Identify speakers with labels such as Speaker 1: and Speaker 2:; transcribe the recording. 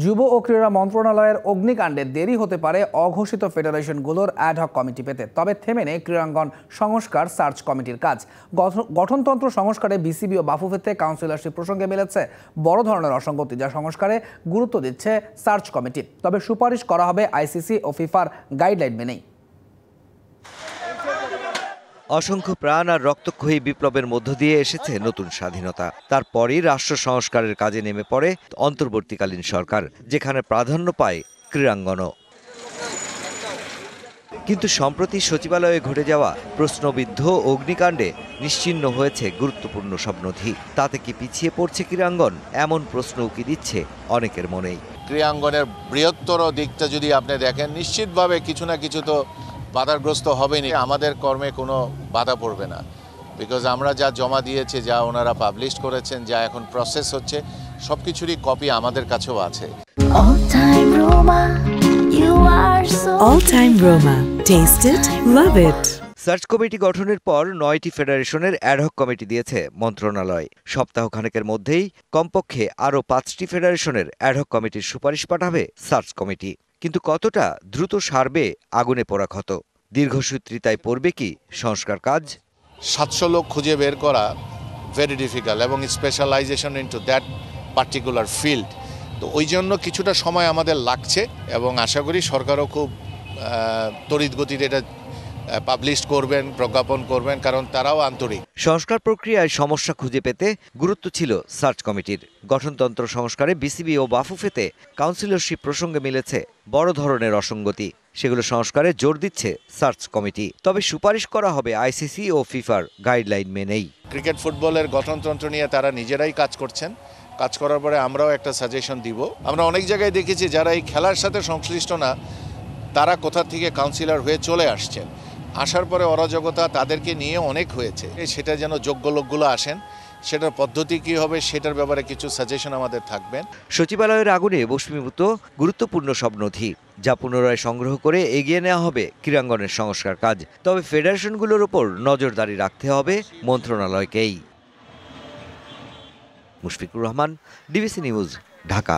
Speaker 1: যুব ও ক্রীড়া মন্ত্রণালয়ের অগ্নিকাণ্ডে দেরি হতে পারে অঘোষিত ফেডারেশনগুলোর অ্যাডহক কমিটি পেতে, তবে থেমে নেই ক্রীড়াঙ্গন সংস্কার সার্চ কমিটির কাজ। গঠনতন্ত্র সংস্কারে বিসিবি ও বাফুফেতে কাউন্সিলরশিপ প্রসঙ্গে মিলেছে বড় ধরনের অসঙ্গতি, যা সংস্কারে গুরুত্ব দিচ্ছে সার্চ কমিটি। তবে সুপারিশ করা হবে আইসিসি ও ফিফার গাইডলাইন মেনেই।
Speaker 2: অসংখ্য প্রাণ আর রক্তক্ষয়ী বিপ্লবের মধ্য দিয়ে এসেছে নতুন স্বাধীনতা। তারপরই রাষ্ট্র সংস্কারের কাজে নেমে পড়ে অন্তর্বর্তীকালীন সরকার, যেখানে প্রাধান্য পায় ক্রীড়াঙ্গনও। কিন্তু সম্প্রতি সচিবালয়ে ঘটে যাওয়া প্রশ্নবিদ্ধ অগ্নিকাণ্ডে নিশ্চিহ্ন হয়েছে গুরুত্বপূর্ণ সব নথি। তাতে কি পিছিয়ে পড়ছে ক্রীড়াঙ্গন? এমন প্রশ্ন উকি দিচ্ছে অনেকের মনেই।
Speaker 3: ক্রীড়াঙ্গনের বৃহত্তর দিকটা যদি আপনি দেখেন, নিশ্চিতভাবে কিছু না কিছু তো বাধাগ্রস্ত হবেনি। আমাদের কর্মে কোনো বাধা পড়বে না, বিকজ আমরা যা জমা দিয়েছি, যা ওনারা পাবলিশ করেছেন, যা এখন প্রসেস হচ্ছে, সব কিছুরই কপি আমাদের কাছেও আছে।
Speaker 4: All time Roma. Taste it, love it.
Speaker 2: Search committee গঠনের পর 9টি ফেডারেশনের অ্যাডহক কমিটি দিয়েছে মন্ত্রণালয়। সপ্তাহখানেকের মধ্যেই কমপক্ষে আরও 5টি ফেডারেশনের অ্যাডহক কমিটির সুপারিশ পাঠাবে সার্চ কমিটি। কিন্তু কতটা দ্রুত সারবে আগুনে পোড়া ক্ষত? দীর্ঘসূত্রিতায় পড়বে কি সংস্কার কাজ?
Speaker 3: 700 লোক খুঁজে বের করা ভেরি ডিফিকাল্ট, এবং specialisation into that particular field. তো ওই জন্য কিছুটা সময় আমাদের লাগছে, এবং আশা করি সরকারও খুব তড়িৎ গতিতে এটা পাবলিশ করবেন, প্রজ্ঞাপন করবেন, কারণ তারাও আন্তরিক।
Speaker 2: সংস্কার প্রক্রিয়ায় সমস্যা খুঁজে পেতে গুরুত্ব ছিল সার্চ কমিটির। গঠনতন্ত্র সংস্কারে বিসিবি ও বাফুফেতে কাউন্সিলরশিপ প্রসঙ্গে মিলেছে বড় ধরনের অসঙ্গতি। সেগুলো সংস্কারে জোর দিচ্ছে সার্চ কমিটি। তবে সুপারিশ করা হবে আইসিসি ও ফিফার গাইডলাইন মেনেই।
Speaker 3: ক্রিকেট ফুটবলের গঠনতন্ত্র নিয়ে তারা নিজেরাই কাজ করছেন। কাজ করার পরে আমরাও একটা সাজেশন দিব। আমরা অনেক জায়গায় দেখেছি যারা এই খেলার সাথে সংশ্লিষ্ট না, তারা কোথা থেকে কাউন্সিলর হয়ে চলে আসছেন। আসার পরে অরাজকতা তাদেরকে নিয়ে অনেক হয়েছে। সেটা যেন যোগ্য লোকগুলো আসেন, সেটার পদ্ধতি কী হবে সেটার ব্যাপারে কিছু সাজেশন আমাদের থাকবেন।
Speaker 2: সচিবালয়ের আগুনে ভস্মীভূত গুরুত্বপূর্ণ সব নথি, যা পুনরায় সংগ্রহ করে এগিয়ে নেওয়া হবে ক্রীড়াঙ্গনের সংস্কার কাজ। তবে ফেডারেশনগুলোর ওপর নজরদারি রাখতে হবে মন্ত্রণালয়কেই। Mushfiqur Rahman, DBC news, Dhaka.